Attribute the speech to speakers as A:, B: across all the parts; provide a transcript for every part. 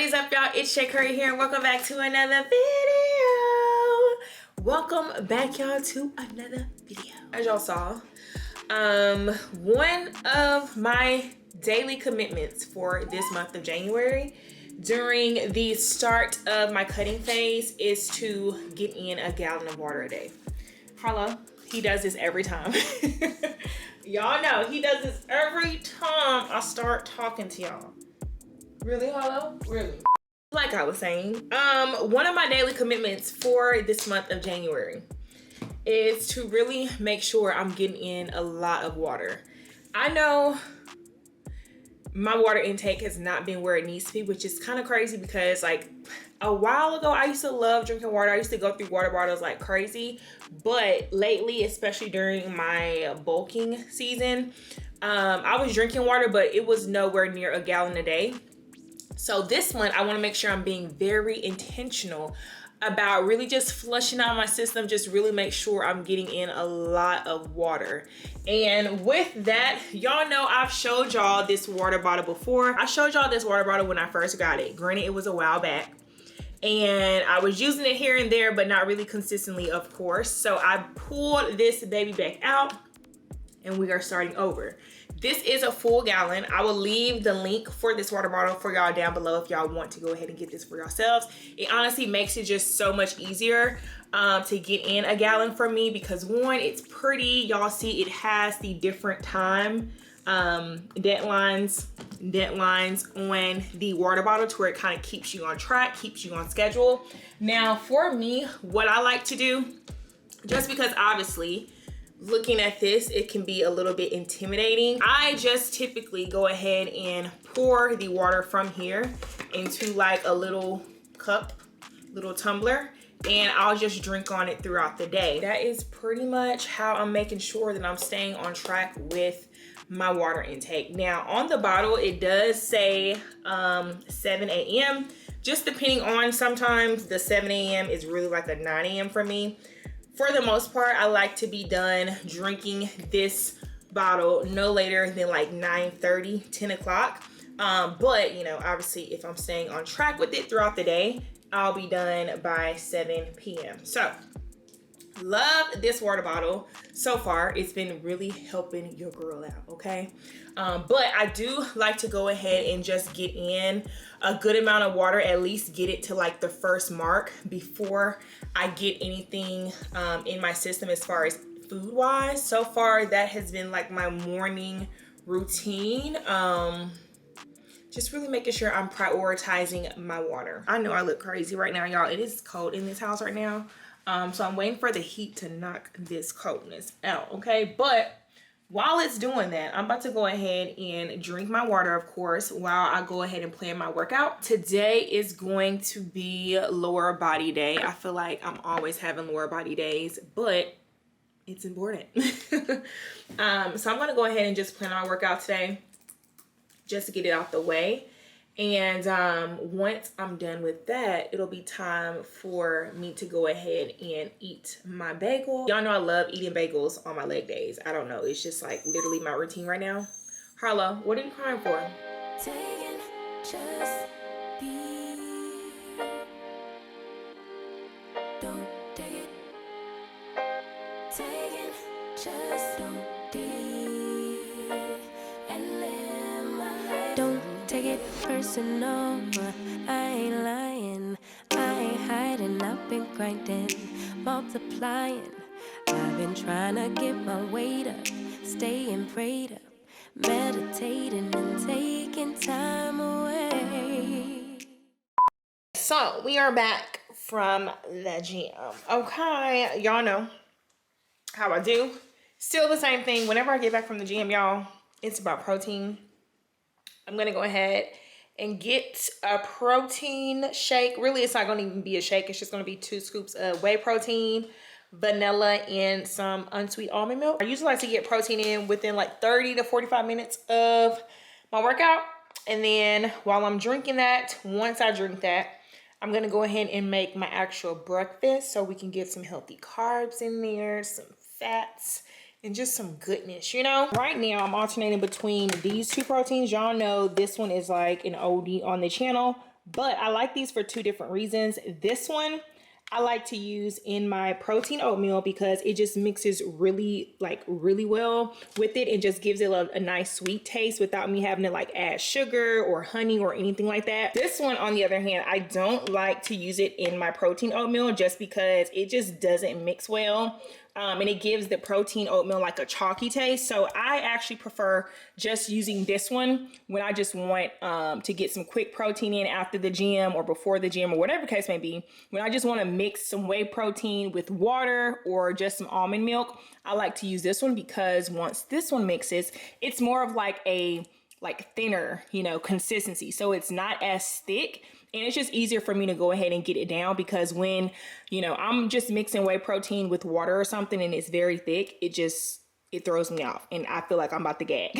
A: What is up, y'all? It's Shay Curry here, and welcome back to another video. Welcome back, y'all, to another video. As y'all saw, one of my daily commitments for this month of January during the start of my cutting phase is to get in a gallon of water a day. Harlow, he does this every time. Y'all know he does this every time I start talking to y'all. Really, Harlow? Really? Like I was saying, one of my daily commitments for this month of January is to really make sure I'm getting in a lot of water. I know my water intake has not been where it needs to be, which is kind of crazy because like a while ago, I used to love drinking water. I used to go through water bottles like crazy, but lately, especially during my bulking season, I was drinking water, but it was nowhere near a gallon a day. So this month, I want to make sure I'm being very intentional about really just flushing out my system, just really make sure I'm getting in a lot of water. And with that, y'all know I've showed y'all this water bottle before. I showed y'all this water bottle when I first got it. Granted, it was a while back. And I was using it here and there, but not really consistently, of course. So I pulled this baby back out and we are starting over. This is a full gallon. I will leave the link for this water bottle for y'all down below if y'all want to go ahead and get this for yourselves. It honestly makes it just so much easier to get in a gallon for me because one, it's pretty. Y'all see it has the different time dent lines on the water bottle to where it kind of keeps you on track, keeps you on schedule. Now for me, what I like to do, just because obviously looking at this, it can be a little bit intimidating. I just typically go ahead and pour the water from here into like a little cup, little tumbler, and I'll just drink on it throughout the day. That is pretty much how I'm making sure that I'm staying on track with my water intake. Now on the bottle, it does say 7 a.m. Just depending on, sometimes the 7 a.m. is really like a 9 a.m. for me. For the most part, I like to be done drinking this bottle no later than like 9:30, 10 o'clock. But you know, obviously if I'm staying on track with it throughout the day, I'll be done by 7 p.m. So love this water bottle so far. It's been really helping your girl out, okay? But I do like to go ahead and just get in a good amount of water, at least get it to like the first mark before I get anything in my system as far as food wise. So far that has been like my morning routine. Just really making sure I'm prioritizing my water. I know I look crazy right now, y'all. It is cold in this house right now. So I'm waiting for the heat to knock this coldness out, okay? But while it's doing that, I'm about to go ahead and drink my water, of course, while I go ahead and plan my workout. Today is going to be lower body day. I feel like I'm always having lower body days, but it's important. So I'm gonna go ahead and just plan my workout today, just to get it out the way. And once I'm done with that, it'll be time for me to go ahead and eat my bagel. Y'all know I love eating bagels on my leg days. I don't know, it's just like literally my routine right now. Harlow, what are you crying for?
B: Taking just be. Don't take it. Taking just don't be. And live my life. Don't take it personal. I ain't lying. I ain't hiding. I've been grinding, multiplying. I've been trying to get my weight up, staying prayed up, meditating and taking time away.
A: So we are back from the gym. Okay, y'all know how I do. Still the same thing. Whenever I get back from the gym, y'all, it's about protein. I'm gonna go ahead and get a protein shake. Really, it's not gonna even be a shake. It's just gonna be 2 scoops of whey protein, vanilla, and some unsweet almond milk. I usually like to get protein in within like 30 to 45 minutes of my workout. And then while I'm drinking that, once I drink that, I'm gonna go ahead and make my actual breakfast so we can get some healthy carbs in there, some fats, and just some goodness, you know? Right now, I'm alternating between these 2 proteins. Y'all know this one is like an OD on the channel. but I like these for two different reasons. This one I like to use in my protein oatmeal because it just mixes really well with it and just gives it a nice sweet taste without me having to like add sugar or honey or anything like that. This one, on the other hand, I don't like to use it in my protein oatmeal just because it just doesn't mix well. And it gives the protein oatmeal like a chalky taste. So I actually prefer just using this one when I just want to get some quick protein in after the gym or before the gym or whatever the case may be. When I just want to mix some whey protein with water or just some almond milk, I like to use this one because once this one mixes, it's more of like a thinner, you know, consistency. So it's not as thick. And it's just easier for me to go ahead and get it down because when, you know, I'm just mixing whey protein with water or something and it's very thick, it throws me off and I feel like I'm about to gag.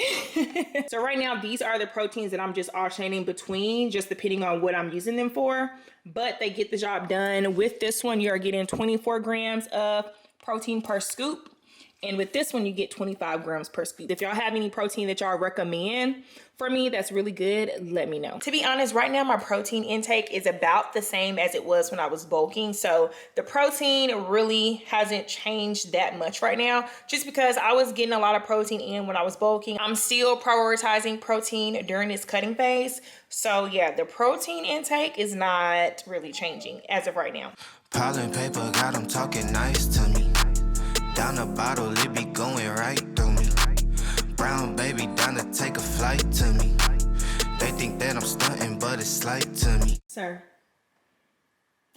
A: So right now, these are the proteins that I'm just alternating between, just depending on what I'm using them for, but they get the job done. With this one, you're getting 24 grams of protein per scoop. And with this one, you get 25 grams per scoop. If y'all have any protein that y'all recommend for me that's really good, let me know. To be honest, right now my protein intake is about the same as it was when I was bulking. So the protein really hasn't changed that much right now, just because I was getting a lot of protein in when I was bulking. I'm still prioritizing protein during this cutting phase. So yeah, the protein intake is not really changing as of right now.
C: Pollen paper got them talking nice to me. Down a bottle, it be going right through me. Brown baby down to take a flight to me. They think that I'm stunting, but it's slight to me.
A: Sir,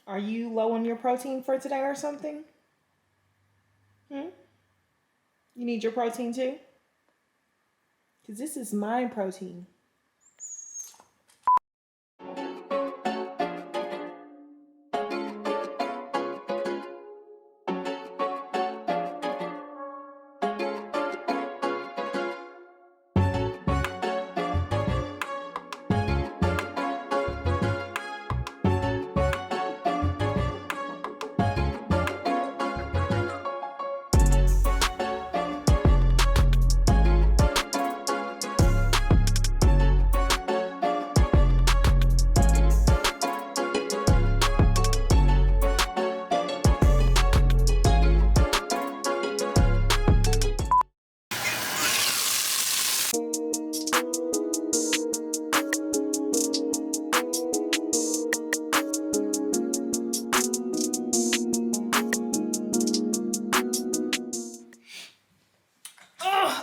A: are you low on your protein for today or something? You need your protein too? Because this is my protein.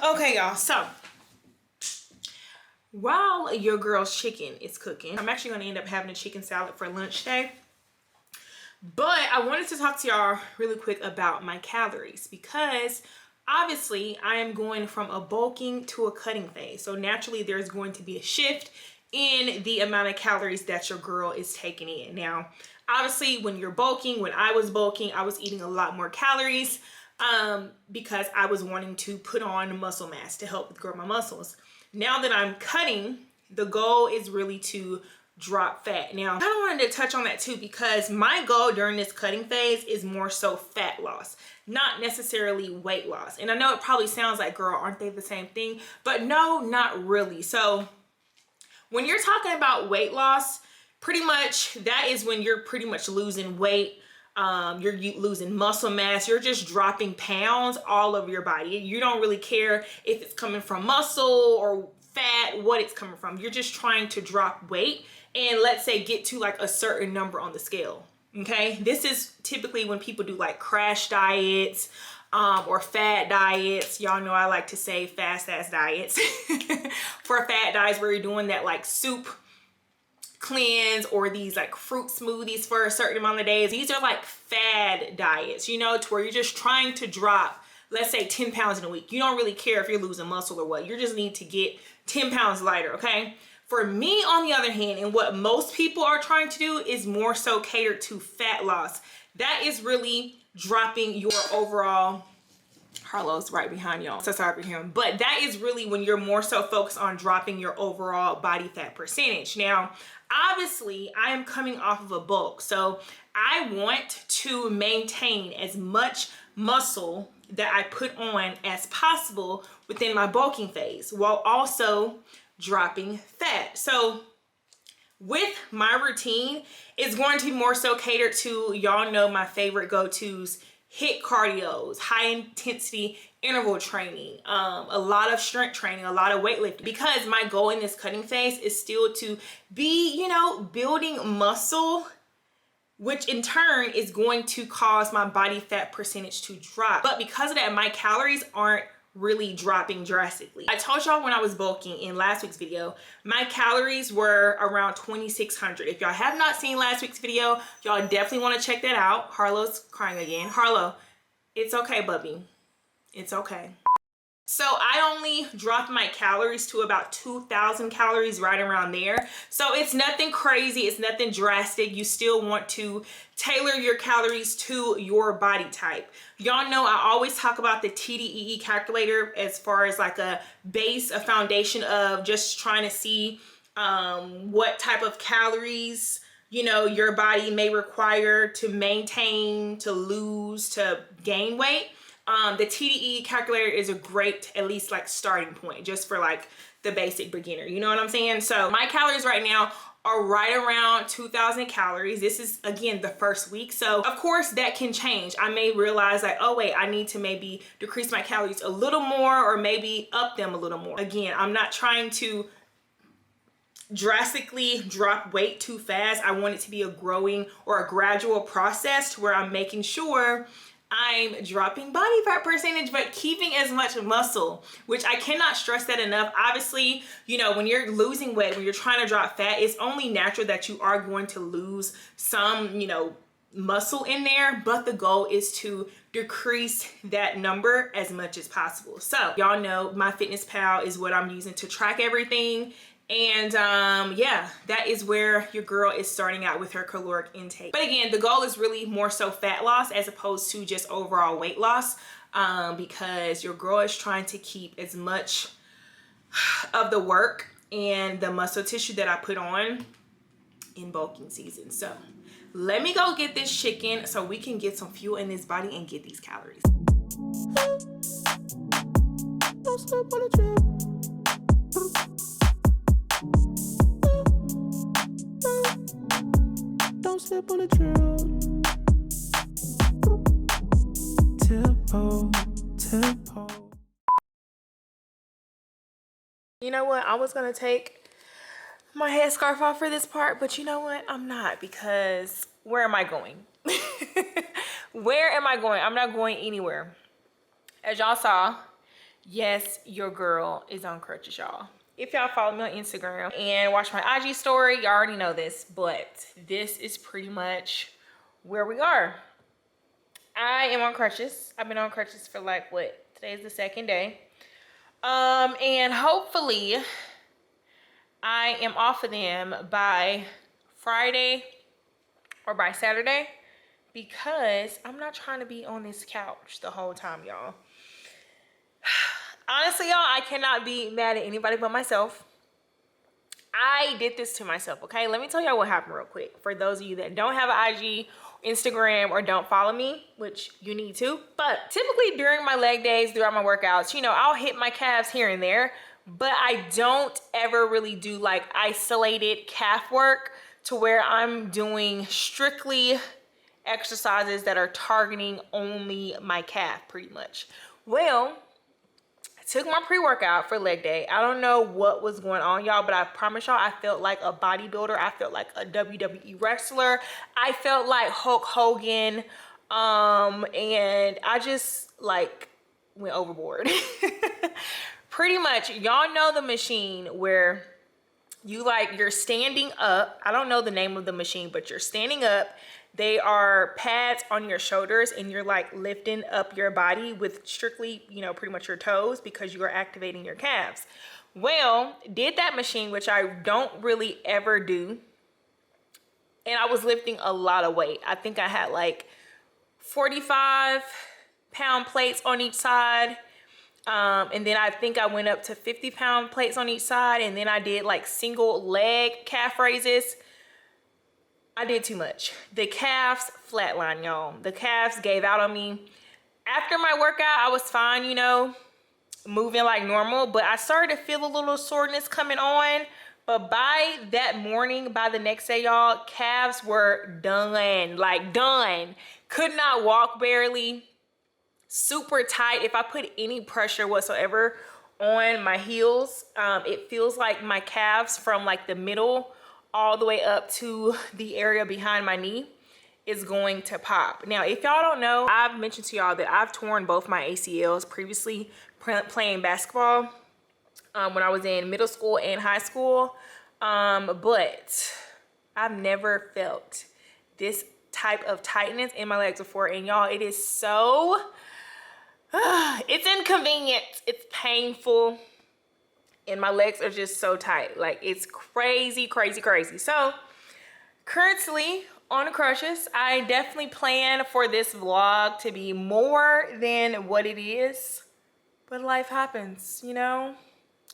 A: Okay, y'all, so while your girl's chicken is cooking, I'm actually gonna end up having a chicken salad for lunch today. But I wanted to talk to y'all really quick about my calories because obviously I am going from a bulking to a cutting phase. So naturally there's going to be a shift in the amount of calories that your girl is taking in. Now, obviously when you're bulking, when I was bulking, I was eating a lot more calories because I was wanting to put on muscle mass to help grow my muscles. Now that I'm cutting, the goal is really to drop fat. Now, I kind of wanted to touch on that too because my goal during this cutting phase is more so fat loss, not necessarily weight loss. And I know it probably sounds like, girl, aren't they the same thing? But no, not really. So when you're talking about weight loss, pretty much that is when you're pretty much losing weight. You're losing muscle mass. You're just dropping pounds all over your body. You don't really care if it's coming from muscle or fat, what it's coming from. You're just trying to drop weight and let's say get to like a certain number on the scale. Okay, this is typically when people do like crash diets or fat diets. Y'all know I like to say fast ass diets. For fat diets where you're doing that like soup cleanse or these like fruit smoothies for a certain amount of days. These are like fad diets, you know, to where you're just trying to drop, let's say 10 pounds in a week. You don't really care if you're losing muscle or what. You just need to get 10 pounds lighter, okay? For me, on the other hand, and what most people are trying to do is more so catered to fat loss. That is really dropping your overall, Harlow's right behind y'all, so sorry for him, but that is really when you're more so focused on dropping your overall body fat percentage. Now, obviously, I am coming off of a bulk, so I want to maintain as much muscle that I put on as possible within my bulking phase while also dropping fat. So With my routine, it's going to be more so catered to, y'all know my favorite go-tos, HIIT cardios, high intensity interval training, a lot of strength training, a lot of weightlifting, because my goal in this cutting phase is still to be, you know, building muscle, which in turn is going to cause my body fat percentage to drop. But because of that, my calories aren't really dropping drastically. I told y'all when I was bulking in last week's video, my calories were around 2,600. If y'all have not seen last week's video, y'all definitely want to check that out. Harlow's crying again. Harlow, it's okay, bubby. It's okay. So I only dropped my calories to about 2,000 calories, right around there. So it's nothing crazy, it's nothing drastic. You still want to tailor your calories to your body type. Y'all know I always talk about the TDEE calculator as far as like a base, a foundation of just trying to see what type of calories, you know, your body may require to maintain, to lose, to gain weight. The TDE calculator is a great, at least like starting point, just for like the basic beginner, you know what I'm saying? So my calories right now are right around 2,000 calories. This is, again, the first week. So of course that can change. I may realize like, oh wait, I need to maybe decrease my calories a little more, or maybe up them a little more. Again, I'm not trying to drastically drop weight too fast. I want it to be a growing or a gradual process to where I'm making sure I'm dropping body fat percentage, but keeping as much muscle, which I cannot stress that enough. Obviously, you know, when you're losing weight, when you're trying to drop fat, it's only natural that you are going to lose some, you know, muscle in there, but the goal is to decrease that number as much as possible. So y'all know my FitnessPal is what I'm using to track everything. And yeah, that is where your girl is starting out with her caloric intake. But again, the goal is really more so fat loss as opposed to just overall weight loss, because your girl is trying to keep as much of the work and the muscle tissue that I put on in bulking season. So let me go get this chicken so we can get some fuel in this body and get these calories. Don't step on the trip. Don't step on the trail. Tempo, tempo. You know what? I was gonna take my headscarf off for this part, but you know what? I'm not, because where am I going? Where am I going? I'm not going anywhere. As y'all saw, yes, your girl is on crutches, y'all. If y'all follow me on Instagram and watch my IG story, you already know this, but this is pretty much where we are. I am on crutches. I've been on crutches for like, what? Today's the second day. And hopefully I am off of them by Friday or by Saturday, because I'm not trying to be on this couch the whole time, y'all. Honestly, y'all, I cannot be mad at anybody but myself. I did this to myself, okay? Let me tell y'all what happened real quick. For those of you that don't have an IG, Instagram, or don't follow me, which you need to. But typically during my leg days, throughout my workouts, you know, I'll hit my calves here and there, but I don't ever really do like isolated calf work to where I'm doing strictly exercises that are targeting only my calf, pretty much. Well, took my pre-workout for leg day. I don't know what was going on, y'all, but I promise y'all I felt like a bodybuilder. I felt like a WWE wrestler. I felt like Hulk Hogan. And I just like went overboard. Pretty much, y'all know the machine where you're standing up. I don't know the name of the machine, but you're standing up. They are pads on your shoulders and you're like lifting up your body with strictly, you know, pretty much your toes, because you are activating your calves. Well, did that machine, which I don't really ever do. And I was lifting a lot of weight. I think I had like 45-pound plates on each side. And then I think I went up to 50-pound plates on each side. And then I did like single leg calf raises. I did too much. The calves flatline, y'all. The calves gave out on me. After my workout, I was fine, you know, moving like normal, but I started to feel a little soreness coming on But by that morning, by the next day, y'all, calves were done, like done. Could not walk barely, super tight. If I put any pressure whatsoever on my heels, it feels like my calves from like the middle all the way up to the area behind my knee is going to pop. Now, if y'all don't know, I've mentioned to y'all that I've torn both my ACLs previously playing basketball when I was in middle school and high school. But I've never felt this type of tightness in my legs before. And y'all, it is so, it's inconvenient. It's painful. And my legs are just so tight. Like, it's crazy, crazy, crazy. So currently on crutches. I definitely plan for this vlog to be more than what it is, but life happens, you know?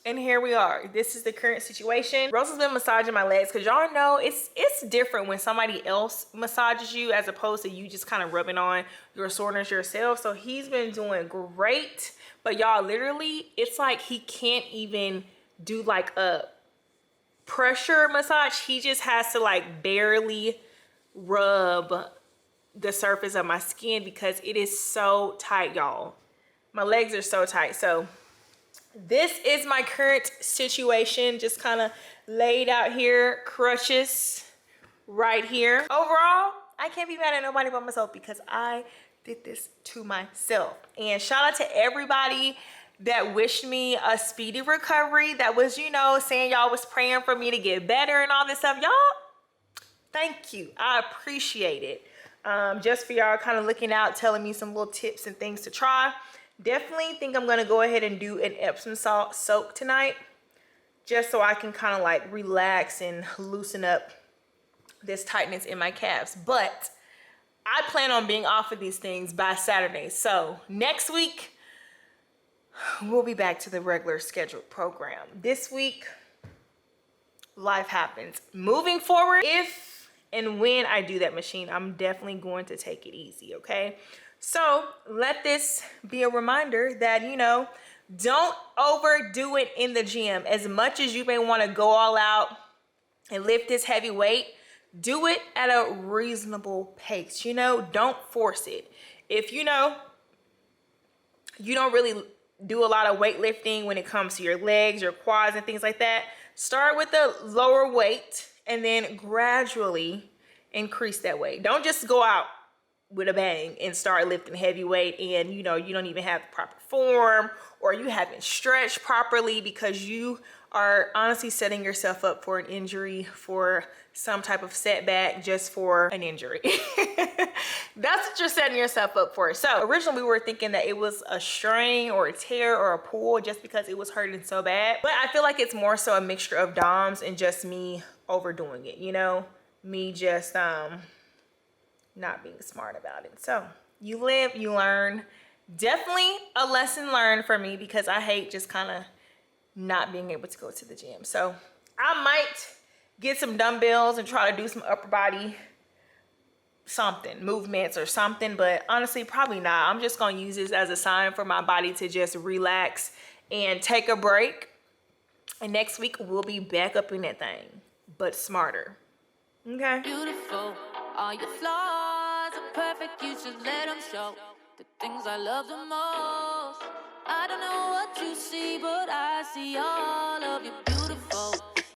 A: And here we are. This is the current situation. Rose has been massaging my legs because y'all know it's different when somebody else massages you as opposed to you just kind of rubbing on your soreness yourself. So he's been doing great, but y'all, literally, it's like he can't even do like a pressure massage. He just has to like barely rub the surface of my skin because it is so tight, y'all. My legs are so tight. So this is my current situation, just kind of laid out here, crutches right here. Overall, I can't be mad at nobody but myself because I did this to myself. And shout out to everybody that wished me a speedy recovery, that was, you know, saying y'all was praying for me to get better and all this stuff. Y'all, thank you. I appreciate it. Just for y'all kind of looking out, telling me some little tips and things to try. Definitely think I'm gonna go ahead and do an Epsom salt soak tonight, just so I can kind of like relax and loosen up this tightness in my calves. But I plan on being off of these things by Saturday. So next week, we'll be back to the regular scheduled program. This week, life happens. Moving forward, if and when I do that machine, I'm definitely going to take it easy, okay? So let this be a reminder that, you know, don't overdo it in the gym. As much as you may want to go all out and lift this heavy weight, do it at a reasonable pace. You know, don't force it. If you know you don't really do a lot of weightlifting when it comes to your legs, your quads and things like that, start with a lower weight and then gradually increase that weight. Don't just go out with a bang and start lifting heavy weight and, you know, you don't even have the proper form or you haven't stretched properly, because you are honestly setting yourself up for an injury, for some type of setback, just for an injury. That's what you're setting yourself up for. So originally we were thinking that it was a strain or a tear or a pull just because it was hurting so bad. But I feel like it's more so a mixture of DOMs and just me overdoing it, you know? Me just not being smart about it. So you live, you learn. Definitely a lesson learned for me, because I hate just kind of not being able to go to the gym. So I might get some dumbbells and try to do some upper body something, movements or something, but honestly, probably not. I'm just gonna use this as a sign for my body to just relax and take a break. And next week we'll be back up in that thing, but smarter. Okay?
B: Beautiful, all your flaws are perfect, you should let them show. The things I love the most, I don't know what you see, but I see all of you.